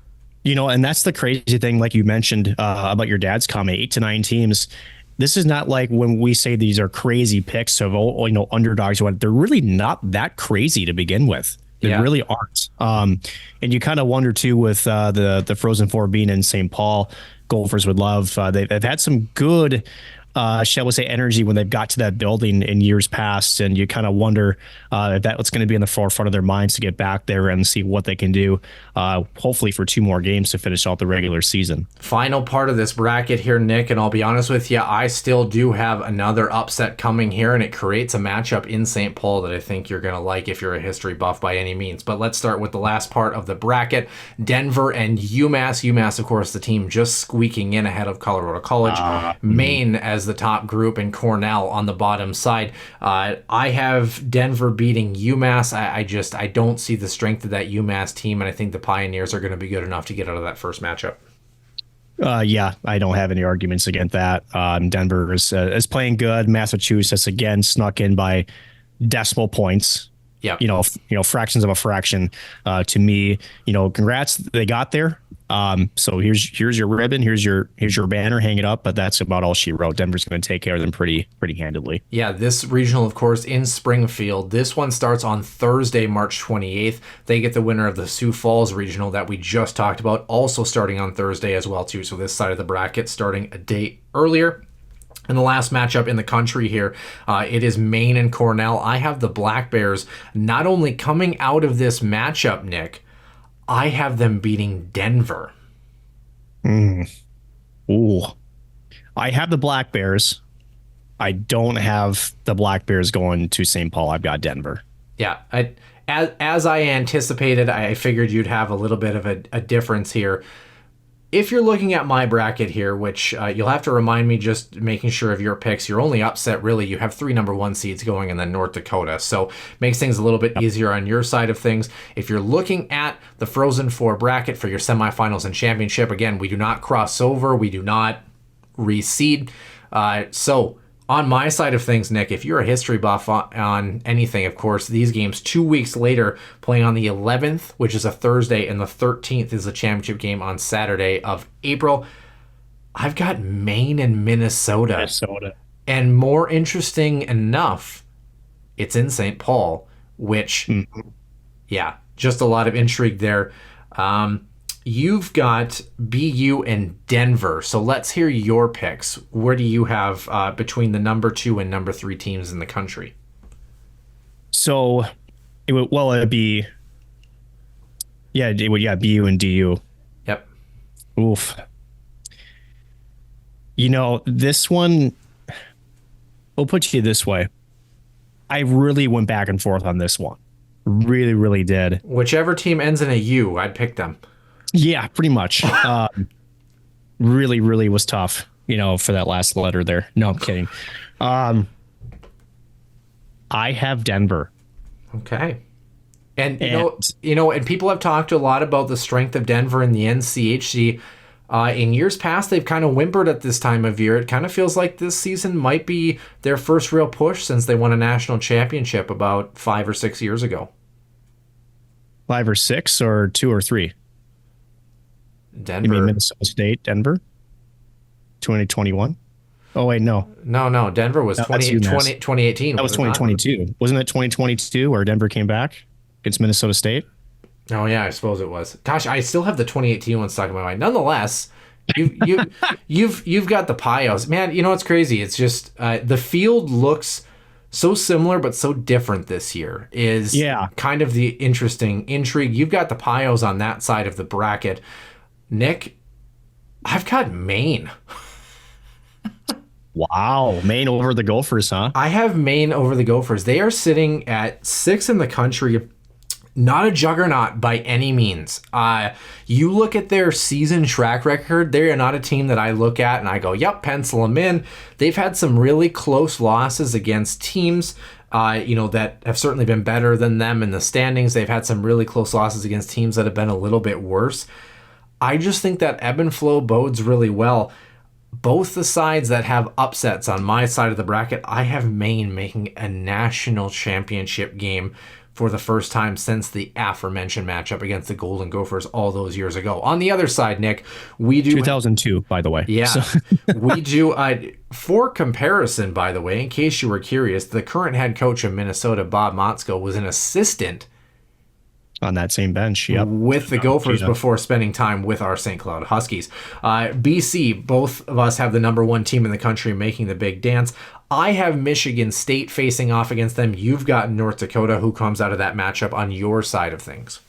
And that's the crazy thing, like you mentioned about your dad's comment, 8 to 9 teams. This is not like when we say these are crazy picks of underdogs. They're really not that crazy to begin with. They really aren't. And you kind of wonder too with the Frozen Four being in St. Paul. Gophers would love. They've had some good, shall we say, energy when they've got to that building in years past, and you kind of wonder if that's going to be in the forefront of their minds to get back there and see what they can do, hopefully for 2 more games to finish out the regular season. Final part of this bracket here, Nick, and I'll be honest with you, I still do have another upset coming here, and it creates a matchup in St. Paul that I think you're going to like if you're a history buff by any means. But let's start with the last part of the bracket, Denver and UMass. UMass, of course, the team just squeaking in ahead of Colorado College. Maine as the top group, and Cornell on the bottom side. I have Denver beating UMass. I don't see the strength of that UMass team, and I think the Pioneers are going to be good enough to get out of that first matchup. Yeah, I don't have any arguments against that. Denver is playing good. Massachusetts again snuck in by decimal points. Yeah, fractions of a fraction. To me, congrats, they got there. So here's your ribbon, here's your banner, hang it up, but that's about all she wrote. Denver's going to take care of them pretty handedly. Yeah, this regional, of course, in Springfield. This one starts on Thursday, March 28th. They get the winner of the Sioux Falls regional that we just talked about, also starting on Thursday as well too. So this side of the bracket starting a day earlier. And the last matchup in the country here, it is Maine and Cornell. I have the Black Bears not only coming out of this matchup, Nick, I have them beating Denver. Ooh. I have the Black Bears. I don't have the Black Bears going to St. Paul. I've got Denver. Yeah, as I anticipated, I figured you'd have a little bit of a difference here. If you're looking at my bracket here, which you'll have to remind me, just making sure of your picks, your only upset, really, you have 3 number 1 seeds going and then North Dakota. So makes things a little bit easier on your side of things. If you're looking at the Frozen Four bracket for your semifinals and championship, again, we do not cross over. We do not reseed. So on my side of things, Nick, if you're a history buff on anything, of course, these games 2 weeks later, playing on the 11th, which is a Thursday, and the 13th is the championship game on Saturday of April. I've got Maine and Minnesota. And more interesting enough, it's in St. Paul, which, yeah, just a lot of intrigue there. You've got BU and Denver, so let's hear your picks. Where do you have between the number 2 and number 3 teams in the country? So, it'd be BU and DU. Yep. Oof. This one, I'll put you this way. I really went back and forth on this one. Really, really did. Whichever team ends in a U, I'd pick them. Yeah, pretty much. Really, really was tough, for that last letter there. No, I'm kidding. I have Denver. Okay. And and people have talked a lot about the strength of Denver in the NCHC. In years past, they've kind of whimpered at this time of year. It kind of feels like this season might be their first real push since they won a national championship about 5 or 6 years ago. 5 or 6 or 2 or 3? Denver. You mean Minnesota State, Denver? 2021? Oh, wait, no. No. Denver was 2018. That was 2022. Wasn't it 2022 where Denver came back against Minnesota State? Oh, yeah, I suppose it was. Gosh, I still have the 2018 one stuck in my mind. Nonetheless, you've got the Pios. Man, what's crazy? It's just the field looks so similar but so different this year is kind of the interesting intrigue. You've got the Pios on that side of the bracket. Nick, I've got Maine. Wow, Maine over the Gophers, huh? I have Maine over the Gophers. They are sitting at 6 in the country. Not a juggernaut by any means. You look at their season track record, they are not a team that I look at and I go, yep, pencil them in. They've had some really close losses against teams that have certainly been better than them in the standings. They've had some really close losses against teams that have been a little bit worse. I just think that ebb and flow bodes really well. Both the sides that have upsets on my side of the bracket, I have Maine making a national championship game for the first time since the aforementioned matchup against the Golden Gophers all those years ago. On the other side, Nick, we do 2002, by the way. Yeah, so. We do. For comparison, by the way, in case you were curious, the current head coach of Minnesota, Bob Motzko, was an assistant on that same bench, yep, with the Gophers before spending time with our St. Cloud Huskies. BC, both of us have the number 1 team in the country making the big dance. I have Michigan State facing off against them. You've got North Dakota. Who comes out of that matchup on your side of things?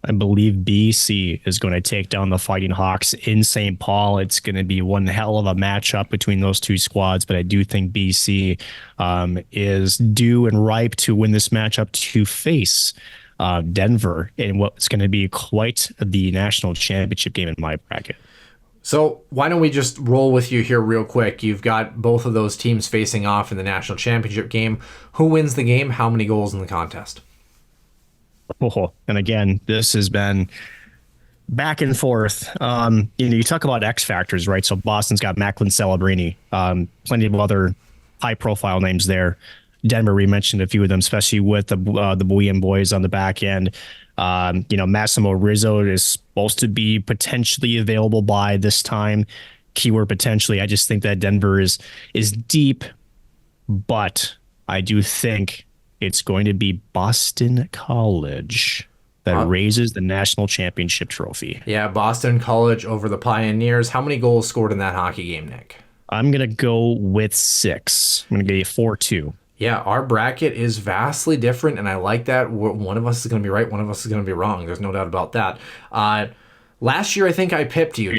I believe BC is going to take down the Fighting Hawks in St. Paul. It's going to be one hell of a matchup between those two squads, but I do think BC is due and ripe to win this matchup to face Denver in what's going to be quite the national championship game in my bracket. So why don't we just roll with you here real quick? You've got both of those teams facing off in the national championship game. Who wins the game? How many goals in the contest? Oh, and again, this has been back and forth. You talk about X factors, right? So Boston's got Macklin Celebrini, plenty of other high-profile names there. Denver, we mentioned a few of them, especially with the Bouillon boys on the back end. Massimo Rizzo is supposed to be potentially available by this time. Keyword potentially. I just think that Denver is deep, but I do think it's going to be Boston College that raises the national championship trophy. Yeah, Boston College over the Pioneers. How many goals scored in that hockey game, Nick? I'm going to go with 6. I'm going to give you 4-2. Yeah, our bracket is vastly different, and I like that. One of us is going to be right, one of us is going to be wrong. There's no doubt about that. Last year, I think I pipped you.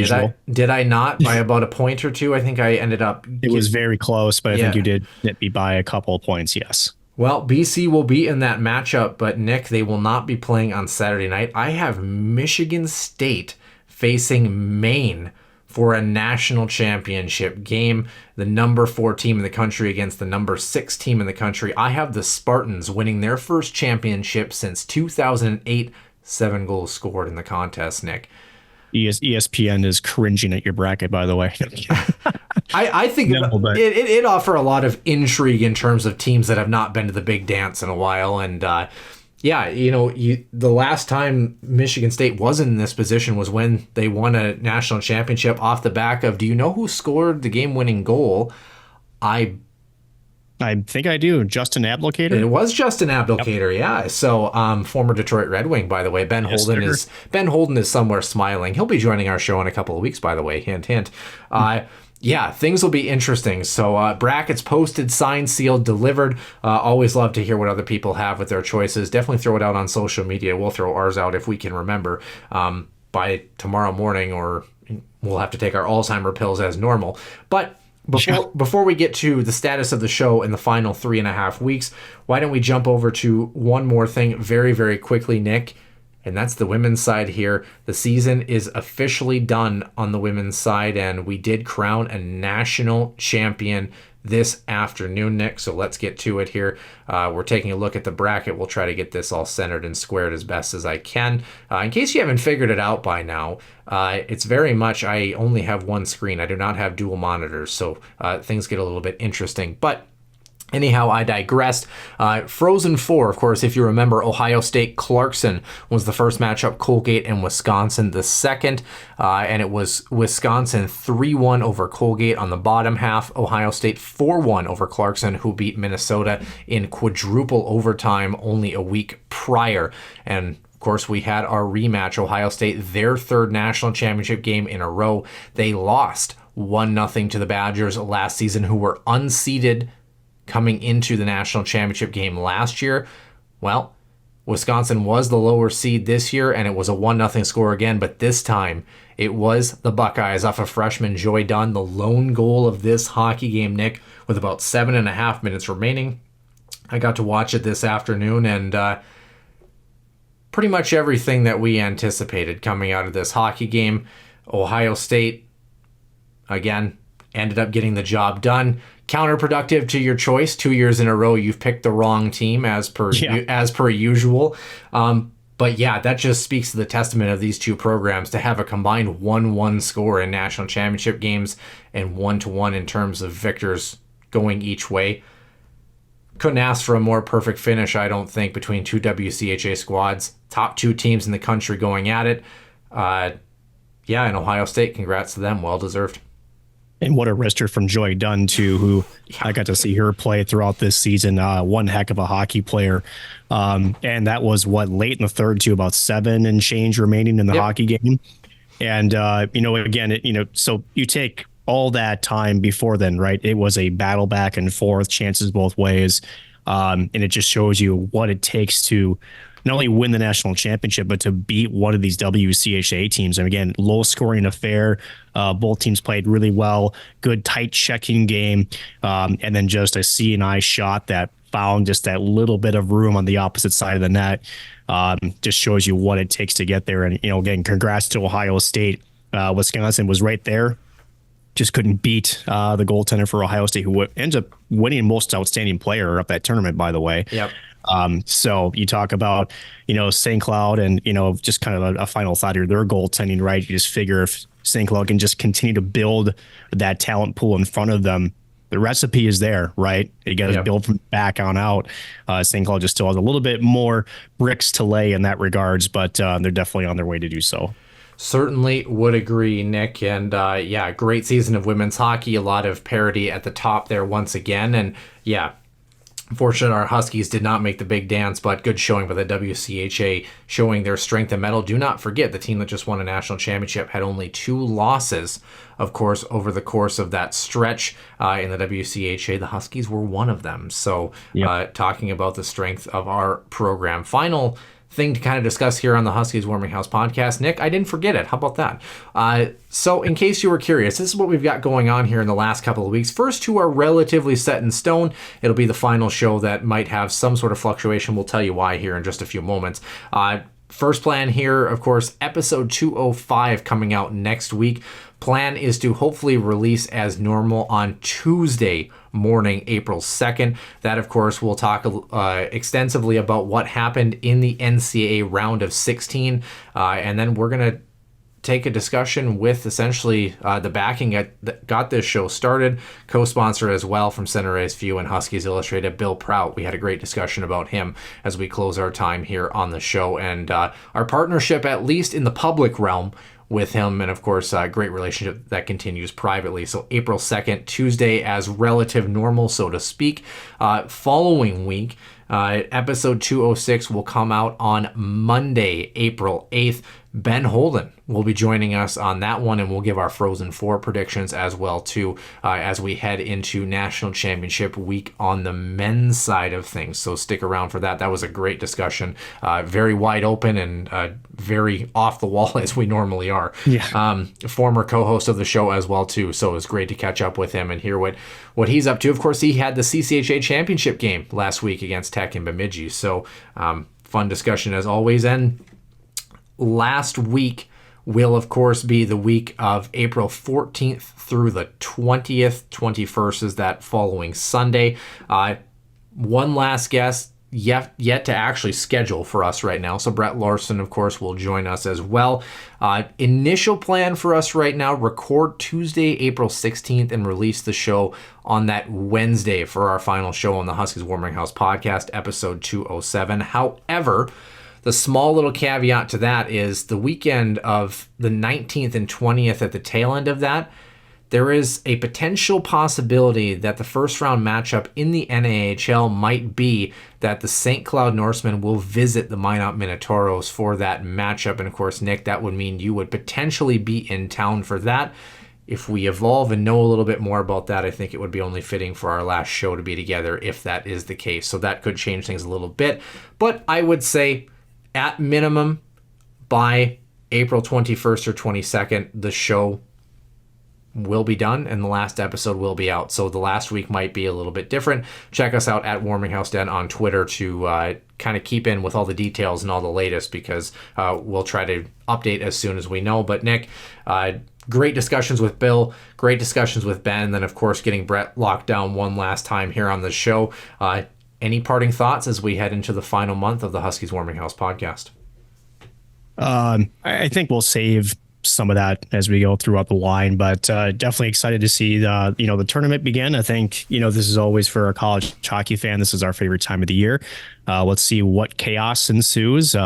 Did I not by about a point or two? I think I ended up... It was very close, but I think you did hit me by a couple of points, yes. Well, BC will be in that matchup, but Nick, they will not be playing on Saturday night. I have Michigan State facing Maine for a national championship game. The number 4 team in the country against the number 6 team in the country. I have the Spartans winning their first championship since 2008. 7 goals scored in the contest, Nick. ESPN is cringing at your bracket, by the way. I think it offer a lot of intrigue in terms of teams that have not been to the big dance in a while. And the last time Michigan State was in this position was when they won a national championship off the back of, do you know who scored the game-winning goal? I think I do. Justin Ablocator? It was Justin Ablocator, yep. Yeah. So former Detroit Red Wing, by the way. Ben Holden is somewhere smiling. He'll be joining our show in a couple of weeks, by the way. Hint, hint. Yeah, things will be interesting. So brackets posted, signed, sealed, delivered. Always love to hear what other people have with their choices. Definitely throw it out on social media. We'll throw ours out if we can remember by tomorrow morning, or we'll have to take our Alzheimer pills as normal. But before we get to the status of the show in the final 3.5 weeks, why don't we jump over to one more thing very, very quickly, Nick? And that's the women's side here. The season is officially done on the women's side, and we did crown a national champion this afternoon, Nick. So let's get to it here. We're taking a look at the bracket. We'll try to get this all centered and squared as best as I can. In case you haven't figured it out by now, it's very much, I only have one screen. I do not have dual monitors, so things get a little bit interesting. But anyhow, I digressed. Frozen Four, of course, if you remember, Ohio State Clarkson was the first matchup, Colgate and Wisconsin the second, and it was Wisconsin 3-1 over Colgate on the bottom half, Ohio State 4-1 over Clarkson, who beat Minnesota in quadruple overtime only a week prior. And of course, we had our rematch, Ohio State, their third national championship game in a row. They lost 1-0 to the Badgers last season, who were unseeded coming into the national championship game last year. Well, Wisconsin was the lower seed this year, and it was a 1-0 score again, but this time it was the Buckeyes off of freshman Joy Dunn, the lone goal of this hockey game, Nick, with about 7.5 minutes remaining. I got to watch it this afternoon, and pretty much everything that we anticipated coming out of this hockey game. Ohio State, again, ended up getting the job done. Counterproductive to your choice. 2 years in a row, you've picked the wrong team as per usual. But yeah, that just speaks to the testament of these two programs to have a combined 1-1 score in national championship games and 1-1 in terms of victors going each way. Couldn't ask for a more perfect finish, I don't think, between two WCHA squads. Top 2 teams in the country going at it. And Ohio State, congrats to them. Well deserved. And what a wrister from Joy Dunn, too, who I got to see her play throughout this season. One heck of a hockey player. And that was late in the third, too, about 7 and change remaining in the hockey game. And, so you take all that time before then, right? It was a battle back and forth, chances both ways. And it just shows you what it takes to not only win the national championship, but to beat one of these WCHA teams. And again, low scoring affair. Both teams played really well, good tight checking game. And then just a C&I shot that found just that little bit of room on the opposite side of the net. Just shows you what it takes to get there. And, again, congrats to Ohio State. Wisconsin was right there. Just couldn't beat the goaltender for Ohio State, who ends up winning most outstanding player of that tournament, by the way. Yep. So you talk about, St. Cloud and, just kind of a final thought here, their goaltending, right? You just figure if St. Cloud can just continue to build that talent pool in front of them, the recipe is there, right? You got to build from back on out. St. Cloud just still has a little bit more bricks to lay in that regards, but they're definitely on their way to do so. Certainly would agree, Nick. And great season of women's hockey. A lot of parity at the top there once again. And unfortunately, our Huskies did not make the big dance, but good showing by the WCHA, showing their strength and mettle. Do not forget, the team that just won a national championship had only 2 losses, of course, over the course of that stretch in the WCHA. The Huskies were one of them. So talking about the strength of our program. Final thing to kind of discuss here on the Huskies Warming House podcast. Nick, I didn't forget it. How about that? So in case you were curious, this is what we've got going on here in the last couple of weeks. First two are relatively set in stone. It'll be the final show that might have some sort of fluctuation. We'll tell you why here in just a few moments. First plan here, of course, episode 205 coming out next week. Plan is to hopefully release as normal on Tuesday morning, April 2nd. That, of course, we'll talk extensively about what happened in the NCAA round of 16. And then we're going to take a discussion with essentially the backing that got this show started, co-sponsor as well from Center Ice View and Huskies Illustrated, Bill Prout. We had a great discussion about him as we close our time here on the show, and our partnership, at least in the public realm, with him, and of course a great relationship that continues privately. So April 2nd, Tuesday, as relative normal, so to speak. Following week, episode 206 will come out on Monday, April 8th. Ben Holden will be joining us on that one, and we'll give our Frozen Four predictions as well too, as we head into National Championship Week on the men's side of things. So stick around for that. That was a great discussion, very wide open and very off the wall as we normally are. Yeah. Former co-host of the show as well too, so it was great to catch up with him and hear what he's up to. Of course, he had the CCHA championship game last week against Tech in Bemidji, so fun discussion as always. And last week will, of course, be the week of April 14th through the 20th. 21st is that following Sunday. One last guest yet to actually schedule for us right now. So Brett Larson, of course, will join us as well. Initial plan for us right now, record Tuesday, April 16th, and release the show on that Wednesday for our final show on the Huskies Warming House podcast, episode 207. However, the small little caveat to that is the weekend of the 19th and 20th, at the tail end of that, there is a potential possibility that the first round matchup in the NAHL might be that the St. Cloud Norsemen will visit the Minot Minotauros for that matchup. And of course, Nick, that would mean you would potentially be in town for that. If we evolve and know a little bit more about that, I think it would be only fitting for our last show to be together if that is the case. So that could change things a little bit. But I would say, at minimum, by April 21st or 22nd, the show will be done and the last episode will be out. So the last week might be a little bit different. Check us out at Warming House Den on Twitter to kind of keep in with all the details and all the latest, because we'll try to update as soon as we know. But Nick, great discussions with Bill, great discussions with Ben, and then of course getting Brett locked down one last time here on the show. Any parting thoughts as we head into the final month of the Huskies Warming House podcast? I think we'll save some of that as we go throughout the line, but definitely excited to see the tournament begin. I think this is always, for a college hockey fan, this is our favorite time of the year. Let's see what chaos ensues.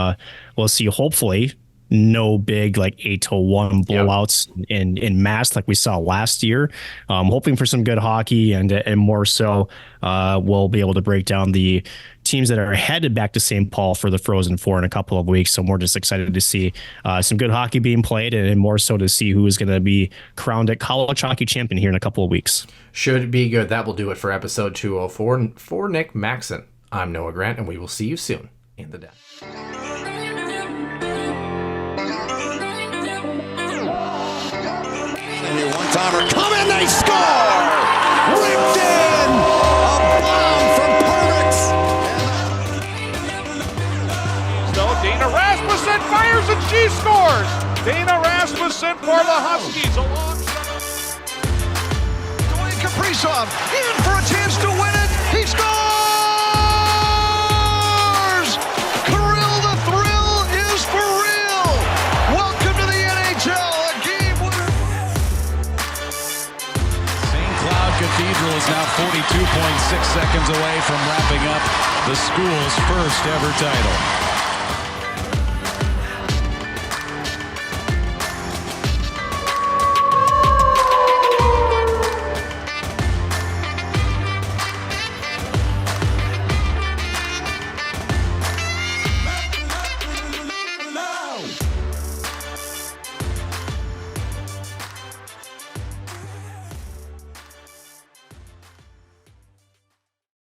We'll see, hopefully, no big 8-1 blowouts in mass like we saw last year. Hoping for some good hockey, and more so we'll be able to break down the teams that are headed back to St. Paul for the Frozen Four in a couple of weeks. So we're just excited to see some good hockey being played, and more so to see who is going to be crowned at college hockey champion here in a couple of weeks. Should be good. That will do it for episode 204. For Nick Maxon, I'm Noah Grant, and we will see you soon in the den. One-timer, come in, they score! Ripped in! A bomb from Pervix! So Dana Rasmussen fires and she scores! Dana Rasmussen for the Huskies. Dwayne Kaprizov in for a chance to win it! He scores! Kirill the Thrill is for real! Welcome to the NHL! Cathedral is now 42.6 seconds away from wrapping up the school's first ever title.